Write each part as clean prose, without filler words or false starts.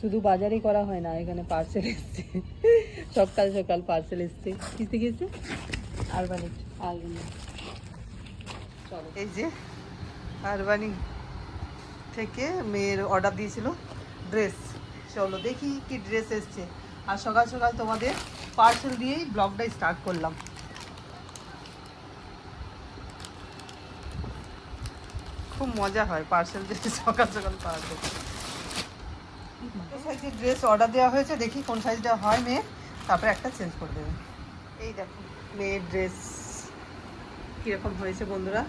শুধু বাজারই করা হয় না, এখানে পার্সেল এসছে, সকাল সকাল পার্সেল এসছে। কিসে গেছে? আরবানি। চলো, এই যে আরবানি থেকে মেয়ের অর্ডার দিয়েছিল ড্রেস। চলো দেখি কি ড্রেস এসছে। আর সকাল সকাল তোমাদের পার্সেল দিয়েই ব্লগটা স্টার্ট করলাম। খুব মজা হয় পার্সেল দিয়ে সকাল সকাল পাওয়া যায়। সাইজের ড্রেস অর্ডার দেওয়া হয়েছে, দেখি কোন সাইজটা হয় মেয়ে, তারপরে একটা চেঞ্জ করে দেবে। এই দেখো মেয়ের ড্রেস কীরকম হয়েছে বন্ধুরা।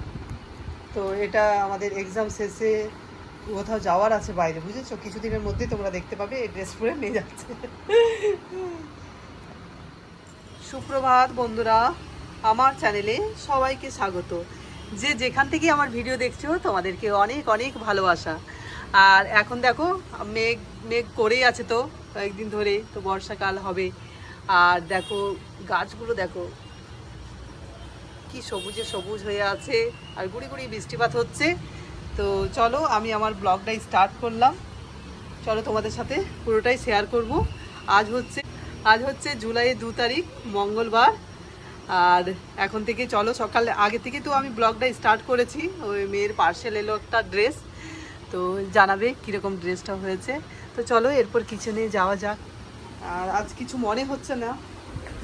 তো এটা আমাদের এক্সাম শেষে কোথাও যাওয়ার আছে বাইরে, বুঝেছো? কিছুদিনের মধ্যেই তোমরা দেখতে পাবে এই ড্রেস পরে নিয়ে যাচ্ছে। সুপ্রভাত বন্ধুরা, আমার চ্যানেলে সবাইকে স্বাগত। যে যেখান থেকে আমার ভিডিও দেখছো তোমাদেরকে অনেক অনেক ভালোবাসা। আর এখন দেখো মেঘ মেঘ করেই আছে তো কয়েকদিন ধরে, তো বর্ষাকাল হবে। আর দেখো গাছগুলো দেখো কি সবুজে সবুজ হয়ে আছে, আর গুড়ি গুড়ি বৃষ্টিপাত হচ্ছে। তো চলো আমি আমার ব্লগটা স্টার্ট করলাম। চলো তোমাদের সাথে পুরোটাই শেয়ার করব। আজ হচ্ছে জুলাইয়ের 2 তারিখ মঙ্গলবার। আর এখন থেকে চলো, সকালে আগে থেকে তো আমি ব্লগটা স্টার্ট করেছি। ওই মেয়ের পার্সেল এলো একটা ড্রেস, তো জানাবে কীরকম ড্রেসটা হয়েছে। তো চলো এরপর কিচেনে যাওয়া যাক। আর আজ কিছু মনে হচ্ছে না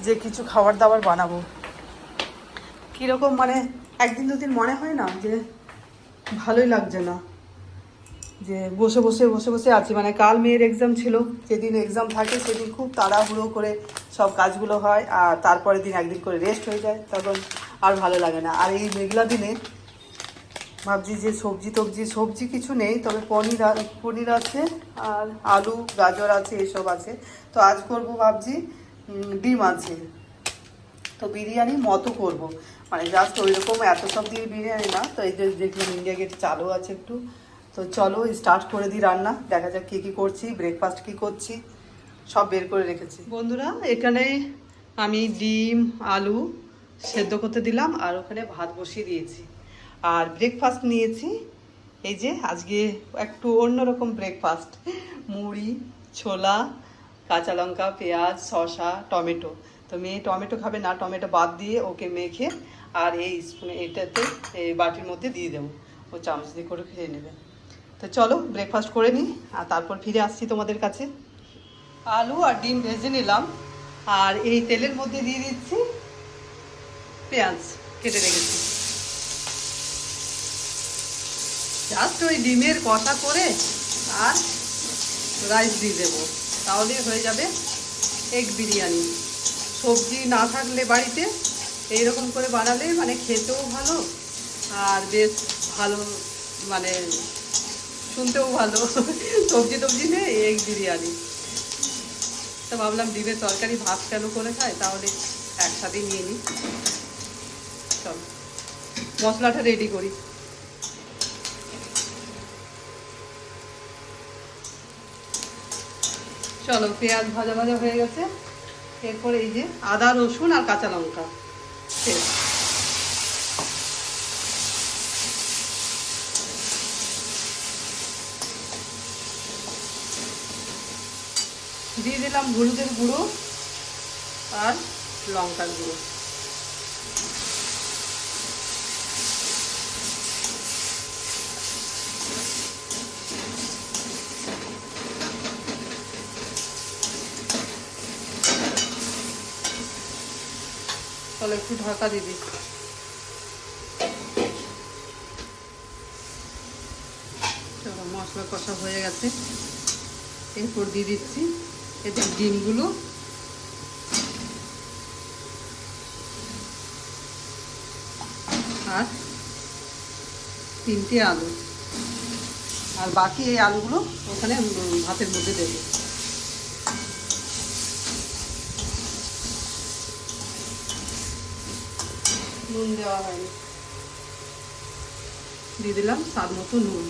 যে কিছু খাবার দাবার বানাবো। কীরকম মানে একদিন দুদিন মনে হয় না যে ভালোই লাগছে না, যে বসে বসে বসে বসে আছি। মানে কাল মেয়ের এক্সাম ছিল, যেদিন এক্সাম থাকে সেদিন খুব তাড়াহুড়ো করে সব কাজগুলো হয়, আর তারপরের দিন একদিন করে রেস্ট হয়ে যায়, তখন আর ভালো লাগে না। আর এই মেঘলা দিনে ভাবছি যে সবজি কিছু নেই, তবে পনির আছে আর আলু গাজর আছে, এসব আছে। তো আজ করব ভাবছি ডিম আছে, তো বিরিয়ানি মতো করব, মানে জাস্ট ওই রকম এত সব দিয়ে বিরিয়ানি না। তো এই যে দেখলাম ইন্ডিয়া গেট চালু আছে একটু, তো চলো স্টার্ট করে দিই রান্না। দেখা যাক কী কী করছি, ব্রেকফাস্ট কী করছি, সব বের করে রেখেছি। বন্ধুরা এখানে আমি ডিম আলু সেদ্ধ করতে দিলাম, আর ওখানে ভাত বসিয়ে দিয়েছি। আর ব্রেকফাস্ট নিয়েছি, এই যে আজকে একটু অন্যরকম ব্রেকফাস্ট, মুড়ি ছোলা কাঁচা লঙ্কা পেঁয়াজ শসা টমেটো। তো মেয়ে টমেটো খাবে না, টমেটো বাদ দিয়ে ওকে মেখে আর এই স্পুনে এটাতে এই বাটির মধ্যে দিয়ে দেবো, ও চামচ দিয়ে করে খেয়ে নেবে। তো চলো ব্রেকফাস্ট করে নিই, আর তারপর ফিরে আসছি তোমাদের কাছে। আলু আর ডিম ভেজে নিলাম, আর এই তেলের মধ্যে দিয়ে দিচ্ছি পেঁয়াজ কেটে রেখেছি। জাস্ট ওই ডিমের কষা করে আর রাইস দিয়ে দেবো, তাহলে হয়ে যাবে এগ বিরিয়ানি। সবজি না থাকলে বাড়িতে এইরকম করে বানালে মানে খেতেও ভালো, আর বেশ ভালো, মানে শুনতেও ভালো। সবজি নেই, এগ বিরিয়ানি। তো ভাবলাম ডিমের তরকারি ভাত কেন করে খায়, তাহলে একসাথেই নিয়ে নিই। চলো মশলাটা রেডি করি। চলো পেঁয়াজ ভাজা ভাজা হয়ে গেছে, এরপরে এই যে আদা রসুন আর কাঁচা লঙ্কা দিয়ে দিলাম হলুদের গুঁড়ো আর লঙ্কার গুঁড়ো। চলো একটু ঢাকা দিয়ে দিই। চলো মশলা কষা হয়ে গেছে, এরপর দিয়ে দিচ্ছি এতে ডিমগুলো আর 3টে আলু, আর বাকি এই আলুগুলো ওখানে ভাতের মধ্যে দেবো। নুন দেওয়া হয়নি, দিয়ে দিলাম স্বাদ মতো নুন,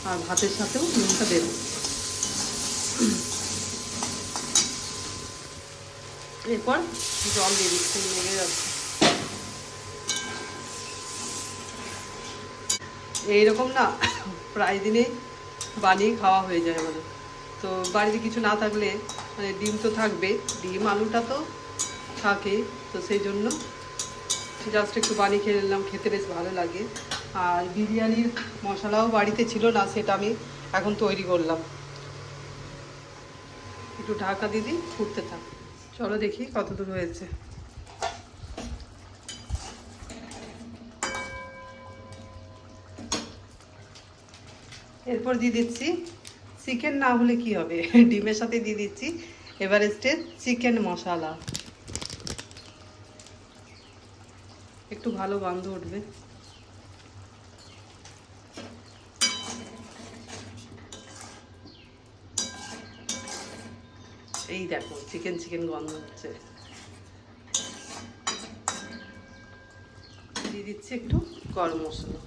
আর ভাতের সাথেও নুনটা দেবো। এরপর জল দিয়ে দিচ্ছি, লেগে যাচ্ছে। এইরকম না প্রায় দিনে বানিয়ে খাওয়া হয়ে যায় আমাদের। তো বাড়িতে কিছু না থাকলে মানে ডিম তো থাকবে, ডিম আলুটা তো থাকে, তো সেই জন্য জাস্ট একটু বানিয়ে খেয়ে নিলাম, খেতে বেশ ভালো লাগে। আর বিরিয়ানির মশলাও বাড়িতে ছিল না, সেটা আমি এখন তৈরি করলাম। একটু ঢাকা দিয়ে দিই, ফুটতে থাক। চলো দেখি কত দূর হয়েছে। এরপর দিয়ে দিচ্ছি চিকেন, না হলে কি হবে, ডিমের সাথে দিয়ে দিচ্ছি এভারেস্টের চিকেন মশলা। একটু ভালো গন্ধ উঠবে। এই দেখো চিকেন চিকেন গন্ধ হচ্ছে। দিয়ে দিচ্ছি একটু গরম মশলা।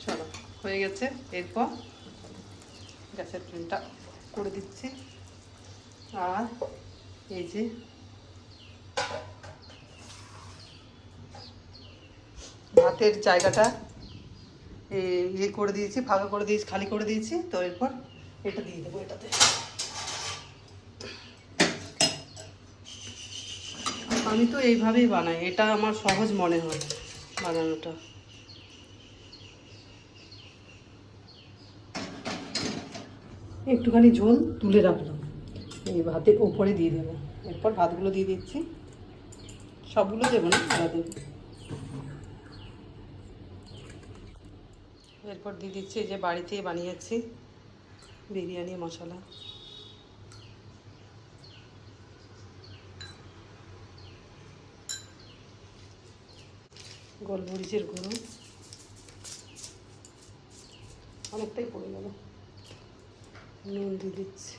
চলো হয়ে গেছে। এরপর গ্যাসের ফ্লেমটা করে দিচ্ছি। আর এই যে ভাতের জায়গাটা ইয়ে করে দিয়েছি, ফাঁকা করে দিয়েছি, খালি করে দিয়েছি। তো এরপর এটা দিয়ে দেবো এটাতে। আমি তো এইভাবেই বানাই, এটা আমার সহজ মনে হয় বানানোটা। একটুখানি ঝোল তুলে রাখলাম, এই ভাতের ওপরে দিয়ে দেবো। এরপর ভাতগুলো দিয়ে দিচ্ছি, সবগুলো দেবো না, আলাদা দেবো। এরপর দিয়ে দিচ্ছি যে বাড়িতেই বানিয়েছি বিরিয়ানি মশলা। গোলমরিচের গুঁড়ো অনেকটাই পড়ে গেল, নুন দিয়ে দিচ্ছি।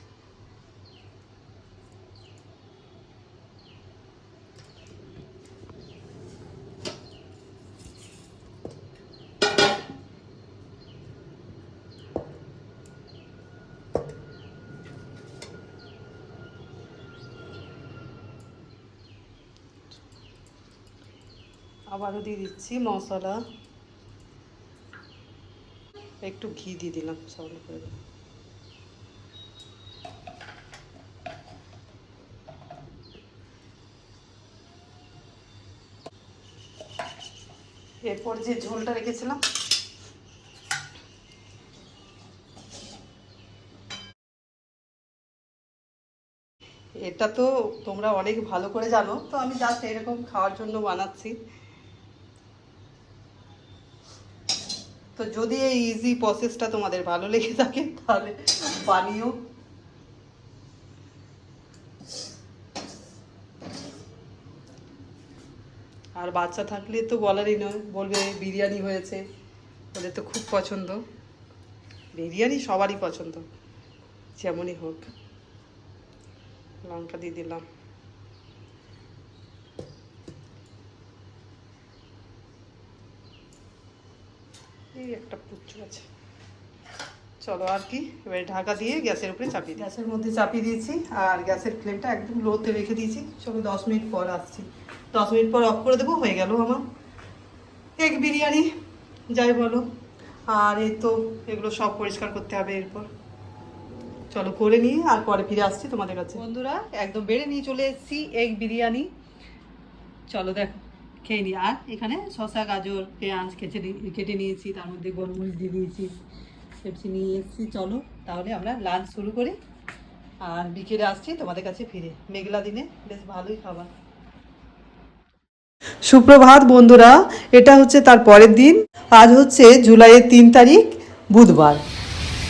আবারও দিয়ে দিচ্ছি মশলা, একটু ঘি দিয়ে দিলাম সামান্য করে। এরপর যে ঝোলটা রেখেছিলাম এটা তো তোমরা অনেক ভালো করে জানো, তো আমি জাস্ট এরকম খাওয়ার জন্য বানাচ্ছি। তো যদি এই ইজি প্রসেসটা তোমাদের ভালো লেগে থাকে তাহলে বানিও। আর বাচ্চা থাকলে তো বলারই নয়, বলবে বিরিয়ানি হয়েছে, ওদের তো খুব পছন্দ। বিরিয়ানি সবারই পছন্দ, যেমনই হোক। লঙ্কা দিয়ে দিলাম। এই একটা পুচ্ছু আছে। চলো আর কি, এবারে ঢাকা দিয়ে গ্যাসের উপরে চাপিয়ে দিই। গ্যাসের মধ্যে চাপিয়ে দিয়েছি আর গ্যাসের ফ্লেমটা একদম লোতে রেখে দিয়েছি। চলো 10 মিনিট পর আসছি। 10 মিনিট পর অফ করে দেবো, হয়ে গেল আমার এগ বিরিয়ানি, যাই বলো। আর এই তো এগুলো সব পরিষ্কার করতে হবে এরপর। চলো করে নিয়ে আর পরে ফিরে আসছি তোমাদের কাছে। বন্ধুরা একদম বেড়ে নিয়ে চলে এসেছি এগ বিরিয়ানি। চলো দেখো খেয়ে নিই। আর এখানে শসা, গাজর, পেঁয়াজ কেটে নিয়েছি, তার মধ্যে গোলমরিচ দিয়ে দিয়েছি, পেপসি নিয়ে এসেছি। চলো তাহলে আমরা লাঞ্চ শুরু করি, আর বিকেলে আসছি তোমাদের কাছে ফিরে। মেঘলা দিনে বেশ ভালোই খাবার। সুপ্রভাত বন্ধুরা, এটা হচ্ছে তার পরের দিন। আজ হচ্ছে জুলাইয়ের 3 তারিখ, বুধবার।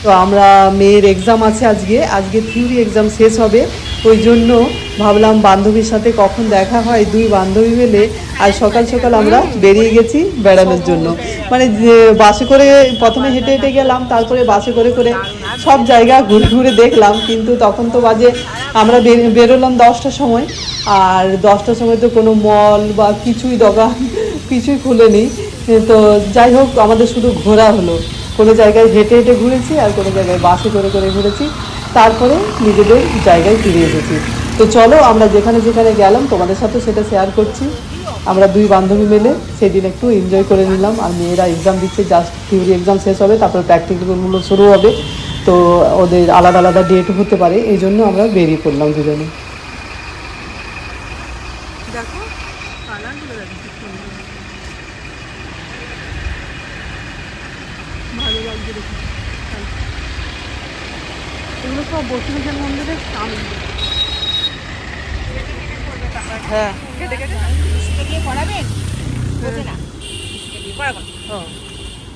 তো আমরা মেয়ের এক্সাম আছে আজকে থিওরি এক্সাম শেষ হবে, ওই জন্য ভাবলাম বান্ধবীর সাথে কখন দেখা হয়। দুই বান্ধবী মিলে আজ সকাল সকাল আমরা বেরিয়ে গেছি বেড়ানোর জন্য। মানে বাসে করে প্রথমে হেঁটে হেঁটে গেলাম, তারপরে বাসে করে করে সব জায়গা ঘুরে ঘুরে দেখলাম। কিন্তু তখন তো বাজে, আমরা বেরোলাম 10টার সময়, আর 10টার সময় তো কোনো মল বা কিছুই দোকান কিছুই খুলেনি। তো যাই হোক আমাদের শুধু ঘোরা হলো। কোনো জায়গায় হেঁটে হেঁটে ঘুরেছি আর কোনো জায়গায় বাসে করে করে ঘুরেছি, তারপরে নিজেদের জায়গায় ফিরে এসেছি। তো চলো আমরা যেখানে যেখানে গেলাম তোমাদের সাথে সেটা শেয়ার করছি। আমরা দুই বান্ধবী মিলে সেদিন একটু এনজয় করে নিলাম। আর মেয়েরা এক্সাম দিচ্ছে, জাস্ট থিওরি এক্সাম শেষ হবে, তারপর প্র্যাকটিক্যালগুলো শুরু হবে। তো ওদের আলাদা আলাদা ডেট হতে পারে, এই জন্য আমরা বেরিয়ে পড়লাম দুজনে। দেখো কালারগুলো দেখো কি সুন্দর, ভালো লাগছে দেখো। এগুলো সব বসুন্ধরা মন্দিরের সামনে। হ্যাঁ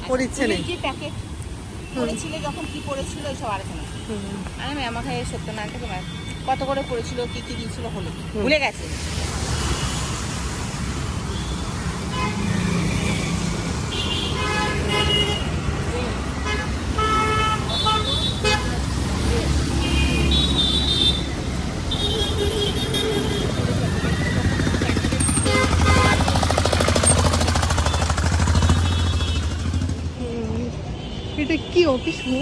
পড়িচ্ছে নেই যখন কি পড়েছিল ওইসব আলোচনা আমাকে সত্যনারায়ণ থেকে কত করে পড়েছিল কি কি দিয়েছিল হলো ভুলে গেছে। এটা কি অফিস গো?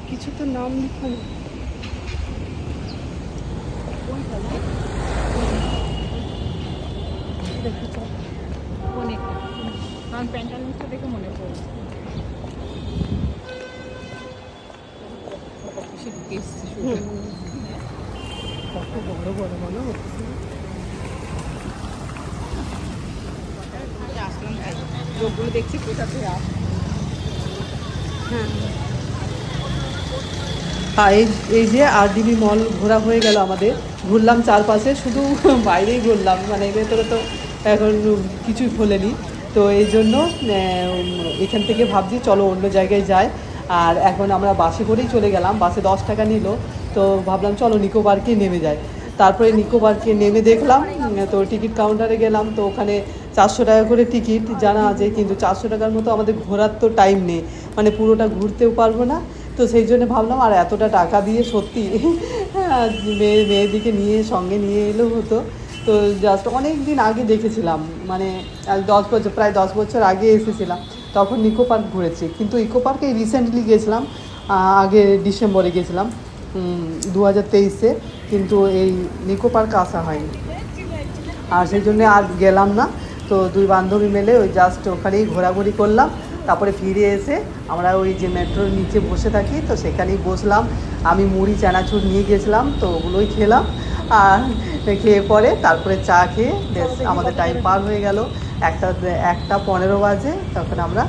কিছু তো নাম লেখা নেই। কারণ প্যান্টালুনটা দেখে মনে পড়ছে কত বড় বড় মনে হচ্ছে। আসলাম তাই লোকগুলো দেখছি কোথা থেকে আস। এই যে RDB মল ঘোরা হয়ে গেল আমাদের, ঘুরলাম চারপাশে, শুধু বাইরেই ঘুরলাম, মানে ভেতরে তো এখন কিছুই খোলেনি। তো এই জন্য এখান থেকে ভাবছি চলো অন্য জায়গায় যাই। আর এখন আমরা বাসে করেই চলে গেলাম, বাসে 10 টাকা নিল। তো ভাবলাম চলো নিকো পার্কে নেমে যাই। তারপরে নিকো পার্কে নেমে দেখলাম, তো টিকিট কাউন্টারে গেলাম, তো ওখানে 400 টাকা করে টিকিট জানা আছে, কিন্তু 400 টাকার মতো আমাদের ঘোরার তো টাইম নেই, মানে পুরোটা ঘুরতেও পারবো না। তো সেই জন্য ভাবলাম আর এতটা টাকা দিয়ে সত্যি মেয়েদিকে নিয়ে সঙ্গে নিয়ে এলেও হতো। তো জাস্ট অনেক দিন আগে দেখেছিলাম, মানে 10 বছর, প্রায় 10 বছর আগে এসেছিলাম, তখন নিকো পার্ক ঘুরেছি। কিন্তু ইকো পার্কে রিসেন্টলি গিয়েছিলাম, আগে ডিসেম্বরে গেছিলাম 2023-এ, কিন্তু এই নিকো পার্ক আসা হয়নি, আর সেই জন্যে আর গেলাম না। তো দুই বান্ধবী মিলে ওই জাস্ট ওখানেই ঘোরাঘুরি করলাম। তারপরে ফিরে এসে আমরা ওই যে মেট্রোর নিচে বসে থাকি, তো সেখানেই বসলাম। আমি মুড়ি চানাচুর নিয়ে গেছিলাম, তো ওগুলোই খেলাম। আর খেয়ে পরে তারপরে চা খেয়ে বেশ আমাদের টাইম পার হয়ে গেল। 1:15 বাজে, তখন আমরা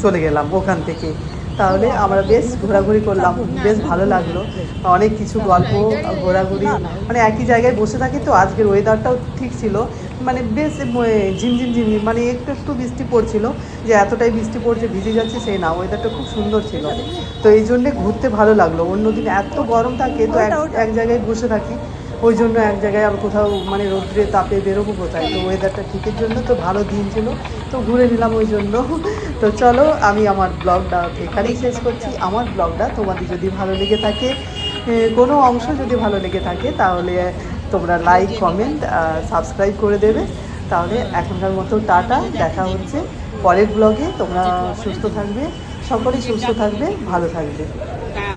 চলে গেলাম ওখান থেকে। তাহলে আমরা বেশ ঘোরাঘুরি করলাম, বেশ ভালো লাগলো। অনেক কিছু গল্প, ঘোরাঘুরি, মানে একই জায়গায় বসে থাকি। তো আজকের ওয়েদারটাও ঠিক ছিল, মানে বেশ ঝিমঝিম ঝিমঝিম, মানে একটু একটু বৃষ্টি পড়ছিল, যে এতটাই বৃষ্টি পড়ছে ভিজে যাচ্ছে সেই না, ওয়েদারটা খুব সুন্দর ছিল। তো এই জন্যে ঘুরতে ভালো লাগলো। অন্যদিন এত গরম থাকে, তো এক জায়গায় বসে থাকি, ওই জন্য এক জায়গায় আর কোথাও মানে রৌদ্রে তাপে বেরোবো কোথায়। তো ওয়েদারটা ঠিকের জন্য তো ভালো দিন ছিল, তো ঘুরে নিলাম ওই জন্য। তো চলো আমি আমার ব্লগটা এখানেই শেষ করছি। আমার ব্লগটা তোমাদের যদি ভালো লেগে থাকে, কোনো অংশ যদি ভালো লেগে থাকে, তাহলে তোমরা লাইক, কমেন্ট, সাবস্ক্রাইব করে দেবে। তাহলে এখনকার মতো টাটা, দেখা হচ্ছে পরের ব্লগে। তোমরা সুস্থ থাকবে, সকলেই সুস্থ থাকবে, ভালো থাকবে।